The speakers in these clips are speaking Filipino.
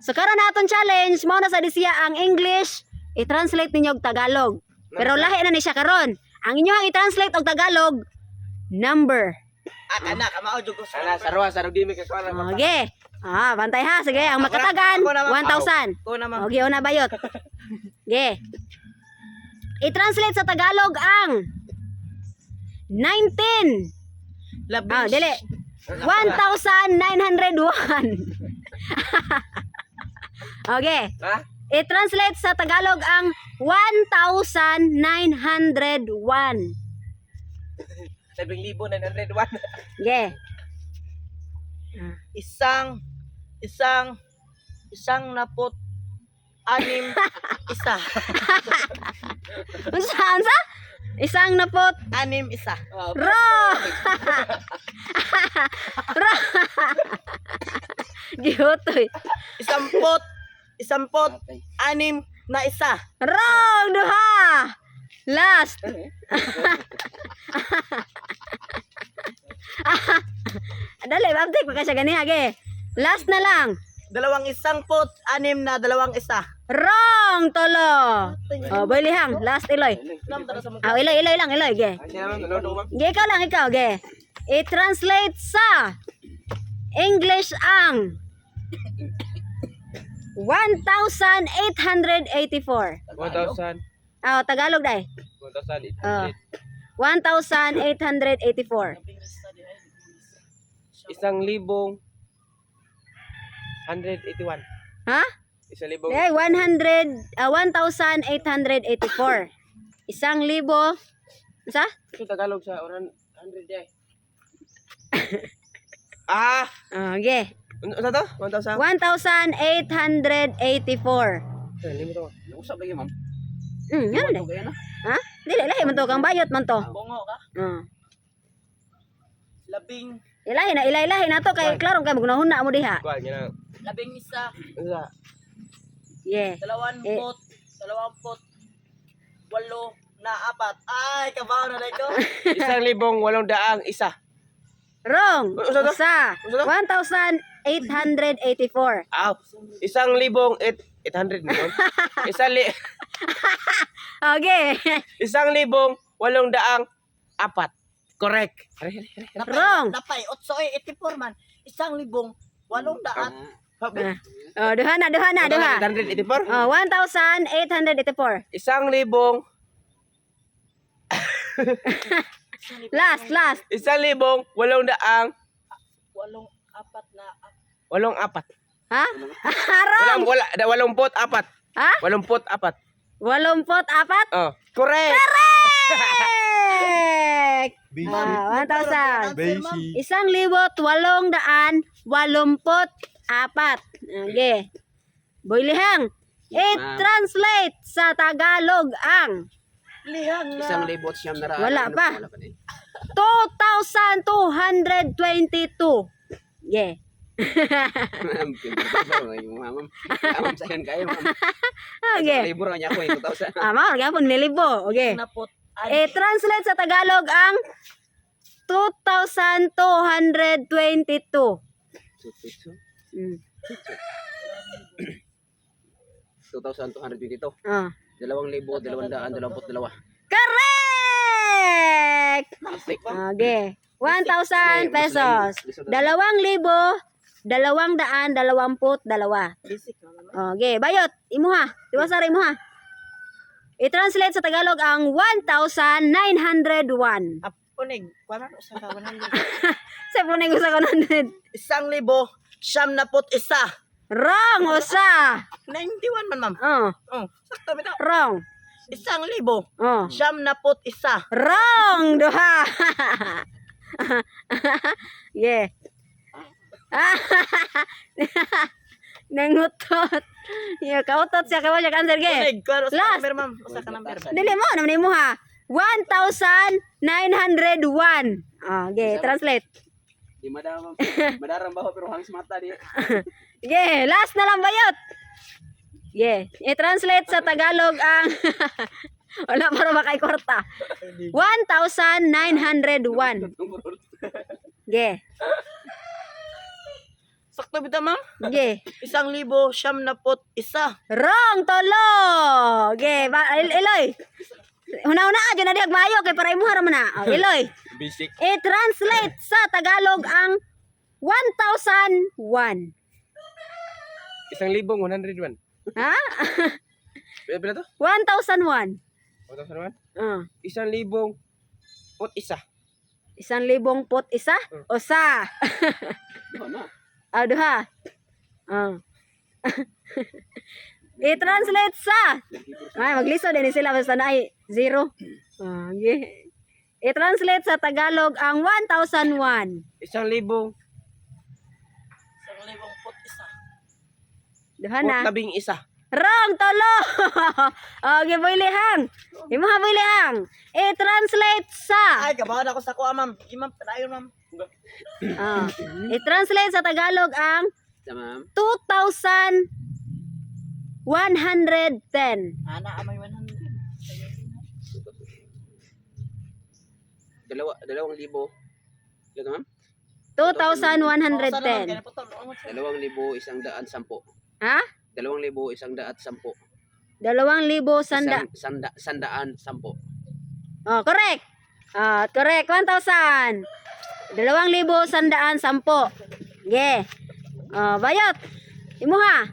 So karon naton challenge mao na sa disiya ang English i-translate ninyo og Tagalog. Pero lahi na ni siya karon. Ang inyo i-translate og Tagalog number. Anak, kamao jud ko Ana sarwa sarog di mi ka kuan. Okay. Bantay ha. Sige, ang makatagan 1,000. Ko naman. Okay, una bayot. Okay. I-translate sa Tagalog ang 19. Labing. Dili. 1,901. Okay. Ha? I-translate sa Tagalog ang 1,901. 7,901. Okay. Isang napot anim isa. Unsa? Isang napot. Anim isa. Wrong! Wrong! Gihotoy. Isang pot anim na isa. Wrong! Duha! Last! Dali, babtik pa ka siya ganiha, ge. Last na lang. Isang pot anim na dalawang isa. Wrong! Tolo! Boy lihang. Last, Iloy. Iloy lang, Iloy, ge. Ge, ikaw lang, ge. I-translate sa English ang 1,884. 1,000. Tagalog dai. 1,800. 1,884. 1,181. Ha? 1,000. Eh, 1,884. 1,000. Sa? Ito Tagalog sa 100 day. Okay. Ano to? 1,000. 1,884. Limo to. Usap lagi ma'am. Ano dai? Ha? Dili lahi man to kang bayot man to. Bungo ka. Labing Ilahi na to kay klaro kay magunahuna mo diha. Kuan gina. labing isa. Isa. Yeah. Dalawamput. Walo na apat. Ay, kabaw na dai ko. 1,800 isa. Wrong. Usa to? Usa. Usa to? 1,884. 1,800 mo. Okay. 1,804. Correct. Wrong. Napay 884 man. 1,800. Duha na. 1,884. 1,884. 1,000. Last. 1,800. Walong apat na. 84. Ha? Wrong. Wala 84. Ha? 84. 84? Oh, correct. Correct! 1,000. 1,884. Okay. Boy lihang. I-translate sa Tagalog ang Lihang na. 1,000 siyam na ra. Wala pa. 2,222. Yeah. Ma'am, sayan kayo, ma'am. Okay. Libur niya ako 2,000. Mao gyapon nilibo. Okay. Napot. I-translate sa Tagalog ang 2,222. 2,222. 2,222. Correct! Okay. 1,000 pesos. 2,222. Basic na naman. Okay, bayot. Imuha. Iwasar imuha. I-translate sa Tagalog ang 1,901. Apunig. Kuwan sa 100. Sa punay ko sa 100. 1,901. Wrong, usa. 91 man, ma'am. Oh, Sakto bitaw. wrong. 1,000. Oh. 91. Wrong, duha. Yeah. Nangutot. Yeah, kautot siya kawa siya cancer ge. Punig. Kuwan sa Last. number, ma'am. Usa ka number. Dili mo naman imo ha. 1,901. Okay, translate. Di madam, madarang baho pero hangis mata di. Yeah, last na lang bayot. Yeah, i-translate sa Tagalog ang wala para makay kwarta. 1,901. Yeah. Sakto bitaw ma'am. Ge. 1,000 Wrong tolo. Ge, Eloy. Una-una adyo na diag maayo kay para imuha ra man na. Oh, Eloy. Basic. I-translate sa Tagalog ang 1,001. 1,101. Ha? Pila to? 1,001. 1,001? 1,000 1,000. 1,000 pot isa? O sa? Ano? Duha. I-translate sa. Ay, magliso din sila basta na ay 0. I-translate sa Tagalog ang 1,001. 1,000 pot isa. Duha na. labing isa. Wrong tolo. Okay, boylihang. Imaha boylihang. I-translate sa. Ay, kabahan ako sa kuha ma'am. Imam, padayon ma'am. I-translate sa Tagalog ang Tama. 2,110. Ana, amay 100. 2,000. Ito ma'am? 2,110. 2,110. Ha? 2,110. 2,110. Sandaan 10. Oh, correct. Correct. 1,000. 2,110. Ge. Bayot. Imuha.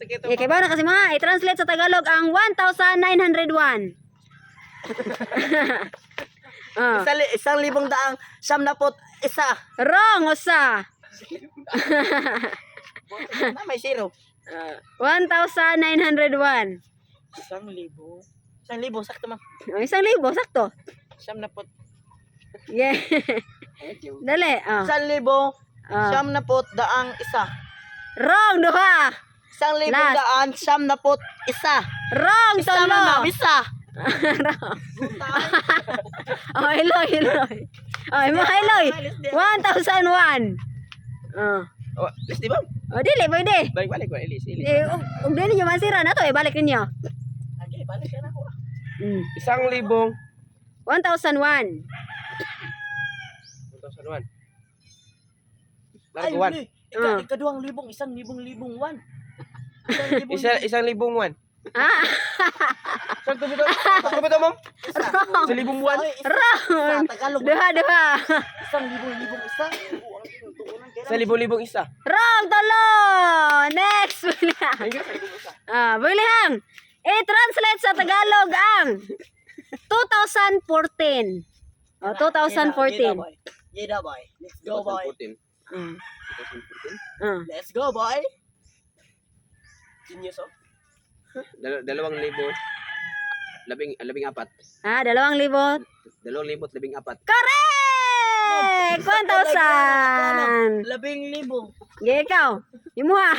Kay ba na kasi mga i-translate sa Tagalog ang 1,901. 1,000 daang 1,001. Wrong usa. Na may 0. 1,901. 1,000 sakto ma'am. 1,000 sakto. 1,000. Yeah. Dali. 1,000 daang isa. Wrong duha. 1,000 Last. daan 1,001. Wrong Isa man ma'am, tolo. isa. Eloy. Imuha Eloy. 1,001. Oh, list di ba? Dili pwede. Balik ko, Elis. Ug dili niyo masira na to balik ninyo. Okay, balik ka na ko. 1,000. 1,001. 1,001. Ay, Laguan. ikaduhang libong, 1,000 Isang libong one. Sakto bitaw, ma'am? Wrong. 1,000 one. Wrong. Tagalog. Duha. 1,000 isa. 1,000 isa. Wrong tolo. Next. Bulihang. I-translate sa Tagalog ang 2014. 2014. Yeda boy. Let's go boy. 2014. Mm. 2014. Let's go boy. Genius, oh. 2,000. Labing apat. 2,000. 2,014. Correct! 1,000. 1,000. Ge, ikaw. Imuha.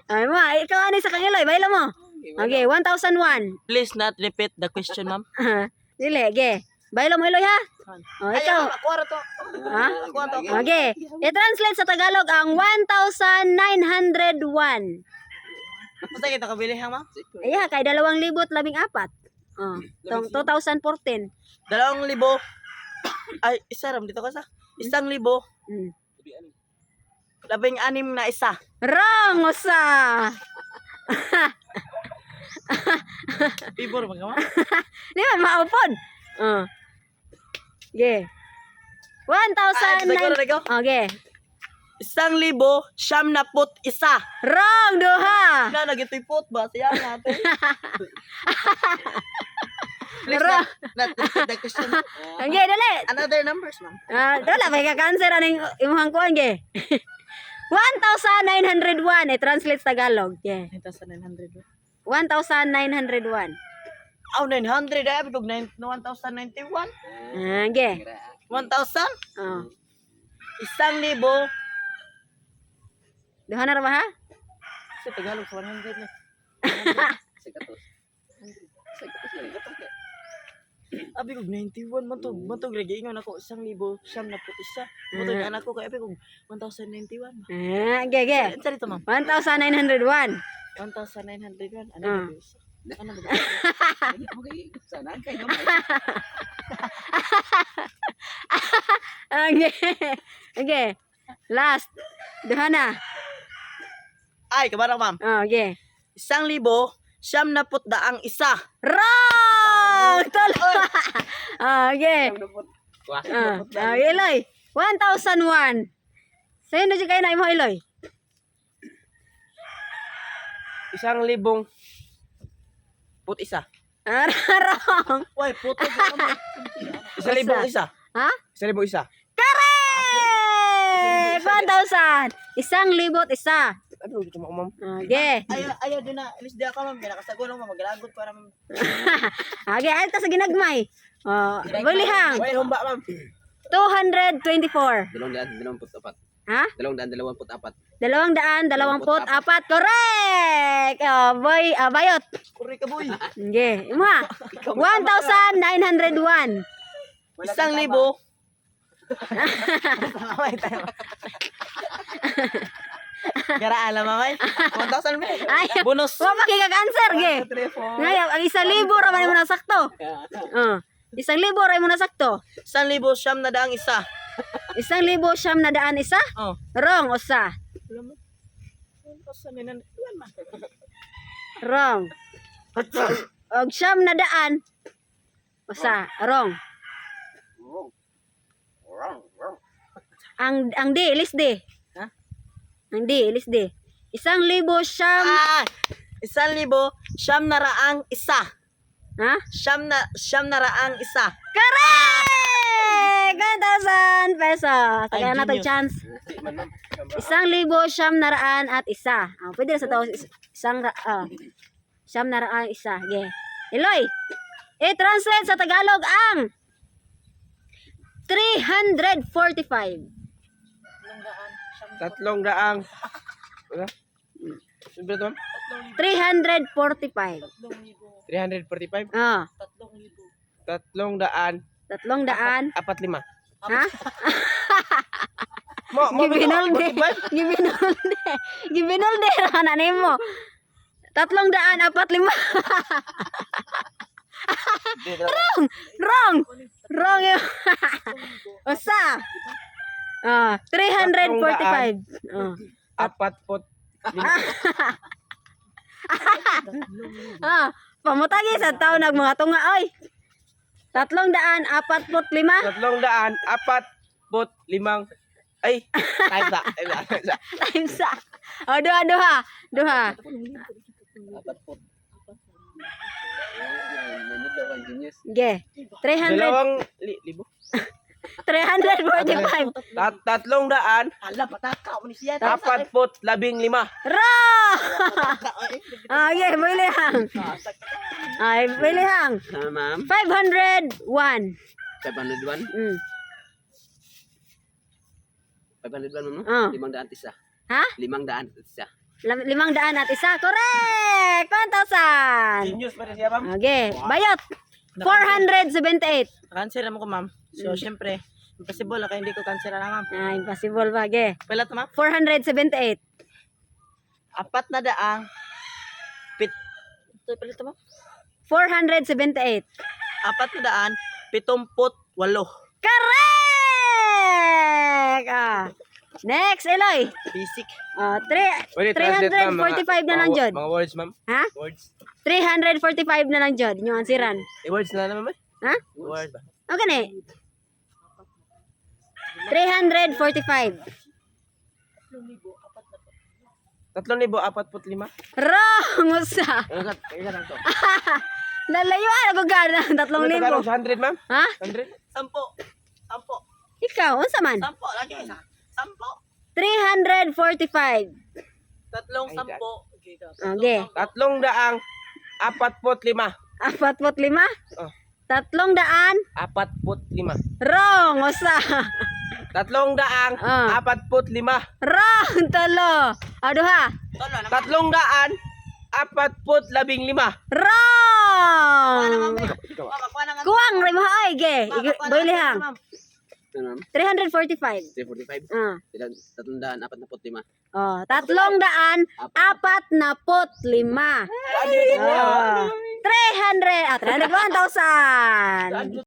Imuha. Ikaw ani sa kangiloy. Baila mo. Okay, 1,001. Please not repeat the question, ma'am. Dili, ge. Baila mo, Iloy, ha? Ikaw. Ako ra to. Ha? Okay. I-translate sa Tagalog ang 1,901. Basta kita kabili ha, ma'am? Iya, kay 2,014. 2014. 2,000. Ay, isa ram dito ka sa. 1,000. Mm. 16 na isa. Wrong, usa. Pibor ba ka, ma'am? Di ba, maupod? Ge. 1,009. Okay. 1,000 Wrong, duha. na nagitoy pot ba siya natin. Please Wrong. not repeat the question. Okay, dali. Another numbers, ma'am. Wala, may ka-cancer aning imuhang kuhan, ge. 1,901. I-translate sa Tagalog. Ge. 9,900. 1,901. Oh, 900 ay bigog 1,091. Ge. 1,000? 1,000. Duha na ra ba, ha? Sa Tagalog 100 na. Abi kog 91 matog lagi ingon ako 1,000 siyam na put isa. Matog anak ko kay abi kog 1,091. Ge, ge. Ano dito, ma'am? 1,901. 1,901. Ano Ah. ba? Ano ba? Sana kayo naman. Okay. Okay. Last. Duha na. Ay, kabarang ma'am. Okay. 1,900 isa. Wrong! Talo. Okay. Iloy. 1,001. Sa'yo na dyan kayo na mo, Iloy. 1,000 put isa. Wrong. Uy, puto ka mo. 1,000 isa. Ha? 1,000 isa. Correct! 1,000. 1,000 isa. Ano gusto mo, ma'am? Okay. Ayaw din na. Ilis di ako ma'am. Kinakasago lang ma'am. Maglagod para ma'am. Okay, alta sa ginagmay. Bulihang. Wait, humba, ma'am. 224. 224. Ha? 224. 224. Correct! Bayot. Kuri ka boy. Okay. Ima. 1,901. 1,000. Gara alam mamay. 1,000 mo. Ay, Bonus. wa makikag-answer, ge. Ngayon, ang 1,000 raman mo na sakto. 1,000 raman mo na sakto. 1,000 siyam na daang isa. 1,000 siyam na daan isa? Oh. Wrong, usa. Alam mo? 1,900 man. Wrong. Og siyam na daan. Usa, wrong. Ang di, ilis di. Ha? Ang di, ilis di. 1,000 siyam. Ah! 1,000 siyam na raang isa. Ha? Siyam na raang isa. Correct! 1,000 pesos. Ay, Kaya na to genius. chance. 1,000 siyam na raan at isa. Pwede na sa tao. Siyam na raan isa. Okay. Eloy, i-translate sa Tagalog ang 345. 300. Ano? Sino ba ito, ma'am? 345. 345. 3,000. 300. 300. 45. Ha? Gibinolde. Gibinolde. Gibinolde. Rananin mo. 345. Wrong. Wrong yun. Usa. 345. Pamutagi sa tao mga tunga oy. 345. 345. Ay, time sa. Times sa. Duha. Ge. 300. 345. 300. Ala, pataka mo ni siya. 45. Wrong! Okay, bilihang. Ay, bilihang. Ma'am. 501. 501. 501 mo? Ah. 500 isa. Ha? 500 isa. 500 at isa. Correct! 1,000. Genius pa rin siya, ma'am. Okay, bayot. 478. Cancel mo ko ma'am. So, syempre, impossible na kaya hindi ko cancel na ma'am. Impossible ba, ge? Pala to ma'am. 478. 400. Ito pala to ma'am. 478. 478. Correct! Next, Eloy. Basic. 345 na lang, Jod. Mga words, ma'am. Ha? Words. 345 na lang, Jod. Yung ansiran. Words na naman, ma'am. Ha? Words ba? Okay na 345. 3,045. Wrong! Usa. Ano lang to? Lalayuan ako gana. 3,000. 100, ma'am. Ha? 100. 10. Ikaw, unsa man? 10 lagi isa. 10. 345. Tatlong 10. Okay. 345. 45? Oh. 300? 45. Wrong! Usa. 345. Wrong! Talo. Duha. 345. Wrong! Kuwang rin mo ay, ge. Boylihang. 345. 345. 345. 345. 300. 1,000.